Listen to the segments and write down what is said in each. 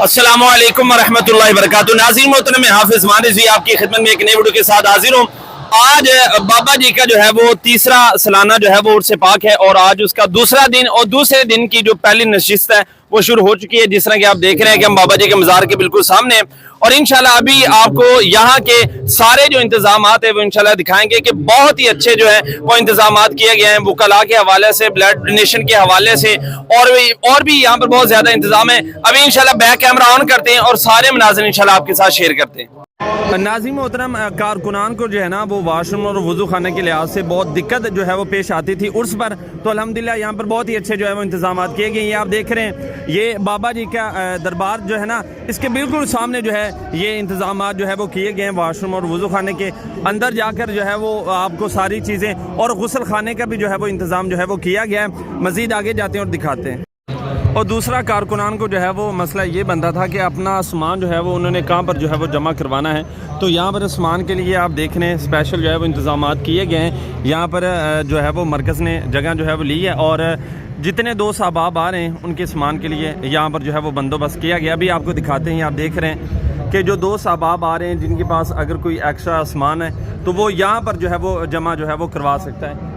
अस्सलामु अलैकुम वरहमतुल्लाहि वबरकातुहू। नाज़रीन मोहतरम, मैं हाफिज मानिज़ी आपकी खिदमत में एक नए वीडियो के साथ हाजिर हूँ। आज बाबा जी का जो है वो तीसरा सालाना जो है वो उर्स पाक है और आज उसका दूसरा दिन और दूसरे दिन की जो पहली नशिस्त है वो शुरू हो चुकी है। जिस तरह कि आप देख रहे हैं कि हम बाबा जी के मज़ार के बिल्कुल सामने हैं और इंशाल्लाह अभी आपको यहाँ के सारे जो इंतजामात है वो इंशाल्लाह दिखाएंगे कि बहुत ही अच्छे जो है वो इंतजामात किए गए हैं वुकला के हवाले से, ब्लड डोनेशन के हवाले से और भी यहाँ पर बहुत ज़्यादा इंतजाम है। अभी इंशाल्लाह बैक कैमरा ऑन करते हैं और सारे मनाज़िर इंशाल्लाह आपके साथ शेयर करते हैं। नाज़रीन मोहतरम, कारकुनान को जो है ना वो वाशरूम और वज़ू खाने के लिहाज से बहुत दिक्कत जो है वो पेश आती थी उर्स पर, तो अल्हम्दुलिल्लाह यहाँ पर बहुत ही अच्छे जो है वो इंतजामात किए गए। ये आप देख रहे हैं, ये बाबा जी का दरबार जो है ना, इसके बिल्कुल सामने जो है ये इंतजामात जो है वो किए गए हैं। वाशरूम और वज़ू खाने के अंदर जाकर जो है वो आपको सारी चीज़ें और गुस्ल खाने का भी जो है वो इंतज़ाम जो है वो किया गया है। मज़ीद आगे जाते हैं और दिखाते हैं। और दूसरा कारकुनान को जो है वो मसला ये बनता था कि अपना सामान जो है वो उन्होंने कहाँ पर जो है वो जमा करवाना है, तो यहाँ पर सामान के लिए आप देख रहे हैं स्पेशल जो है वो इंतज़ामात किए गए हैं। यहाँ पर जो है वो मरकज़ ने जगह जो है वो ली है और जितने दोस्त अहबाब आ रहे हैं उनके सामान के लिए यहाँ पर जो है वो बंदोबस्त किया गया। अभी आपको दिखाते हैं, आप देख रहे हैं कि जो दोस्त अहबाब आ रहे हैं जिनके पास अगर कोई एक्स्ट्रा सामान है तो वो यहाँ पर जो है वो जमा जो है वो करवा सकता है।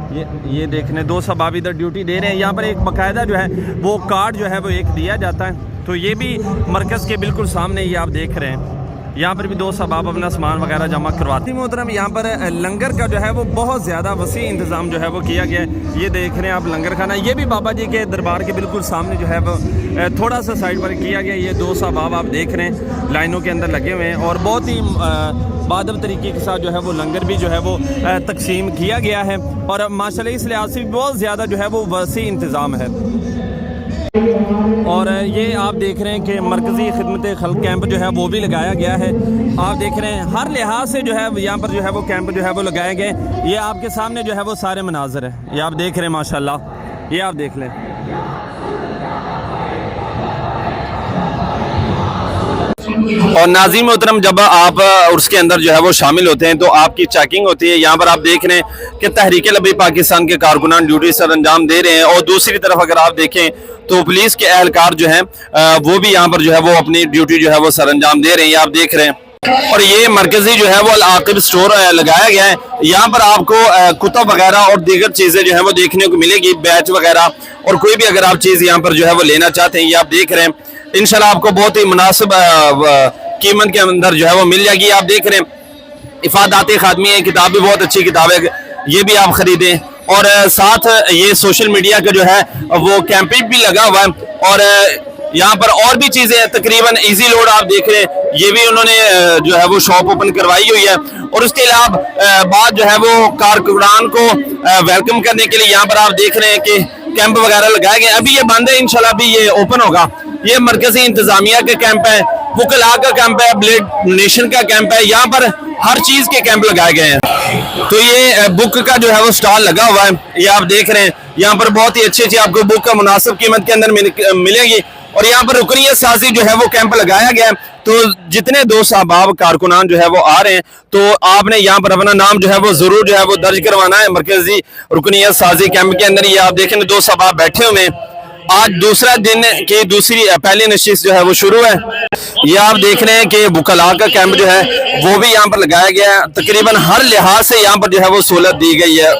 ये देखने दो सबाब इधर ड्यूटी दे रहे हैं। यहाँ पर एक बाकायदा जो है वो कार्ड जो है वो एक दिया जाता है, तो ये भी मरकज़ के बिल्कुल सामने ये आप देख रहे हैं। यहाँ पर भी दो सबाब अपना सामान वगैरह जमा करवाते हैं। मोहतरम, यहाँ पर लंगर का जो है वो बहुत ज़्यादा वसी इंतज़ाम जो है वो किया गया है। ये देख रहे हैं आप लंगर खाना, ये भी बाबा जी के दरबार के बिल्कुल सामने जो है वो थोड़ा सा साइड पर किया गया। ये दो सबाब आप देख रहे हैं लाइनों के अंदर लगे हुए हैं और बहुत ही बादब तरीके के साथ जो है वो लंगर भी जो है वो तकसीम किया गया है और माशाल्लाह इस लिहाज से भी बहुत ज़्यादा जो है वो वसी इंतज़ाम है। और ये आप देख रहे हैं कि मरकज़ी खिदमत खल्क कैंप जो है वो भी लगाया गया है। आप देख रहे हैं हर लिहाज से जो है यहाँ पर जो है वो कैंप जो है वो लगाए गए। ये आपके सामने जो है वो सारे मनाज़र है, ये आप देख रहे हैं माशाल्लाह, ये आप देख लें। और नाज़रीन मोहतरम, जब आप उसके अंदर जो है वो शामिल होते हैं तो आपकी चेकिंग होती है। यहाँ पर आप देख रहे हैं कि तहरीक लबी पाकिस्तान के कारकुनान ड्यूटी सर अंजाम दे रहे हैं और दूसरी तरफ अगर आप देखें तो पुलिस के एहलकार जो हैं वो भी यहाँ पर जो है वो अपनी ड्यूटी जो है वो सर अंजाम दे रहे हैं, ये आप देख रहे हैं। और ये मरकज़ी जो है वो अल-आकिब स्टोर लगाया गया है। यहाँ पर आपको कुतब वगैरह और दीगर चीज़ें जो है वो देखने को मिलेगी, बैच वगैरह और कोई भी अगर आप चीज़ यहाँ पर जो है वो लेना चाहते हैं, ये आप देख रहे हैं। इंशाल्लाह आपको बहुत ही मुनासिब कीमत के अंदर जो है वो मिल जाएगी। आप देख रहे हैं इफादात खादमी है, किताब भी बहुत अच्छी किताब है, ये भी आप ख़रीदें। और साथ ये सोशल मीडिया का जो है वो कैंपेन भी लगा हुआ है और यहाँ पर और भी चीज़ें हैं। तकरीबन इजी लोड आप देख रहे हैं, ये भी उन्होंने जो है वो शॉप ओपन करवाई हुई है। और उसके अलावा बाद जो है वो कारकुनान को वेलकम करने के लिए यहाँ पर आप देख रहे हैं कि कैंप वगैरह लगाए गए। अभी ये बंद है, इंशाल्लाह अभी ये ओपन होगा। ये मरकज़ी इंतजामिया का कैंप है, वुकला का कैंप है, ब्लड डोनेशन का कैंप है, यहाँ पर हर चीज़ के कैंप लगाए गए हैं। तो ये बुक का जो है वो स्टॉल लगा हुआ है, ये आप देख रहे हैं। यहाँ पर बहुत ही अच्छी अच्छी आपको बुक का मुनासिब कीमत के अंदर मिलेगी। और यहाँ पर रुकनियत साजी जो है वो कैंप लगाया गया है। तो जितने दोस्त अहबाब कारकुनान जो है वो आ रहे हैं तो आपने यहाँ पर अपना नाम जो है वो ज़रूर जो है वो दर्ज करवाना है मरकज़ी रुकनियत साजी कैंप के अंदर। ये आप देखें दोस्त अहबाब बैठे हुए हैं। आज दूसरा दिन की दूसरी पहली नशिस्त जो है वो शुरू है। ये आप देख रहे हैं कि वुकला का कैंप जो है वो भी यहाँ पर लगाया गया है। तकरीबन हर लिहाज से यहाँ पर जो है वो सहूलत दी गई है।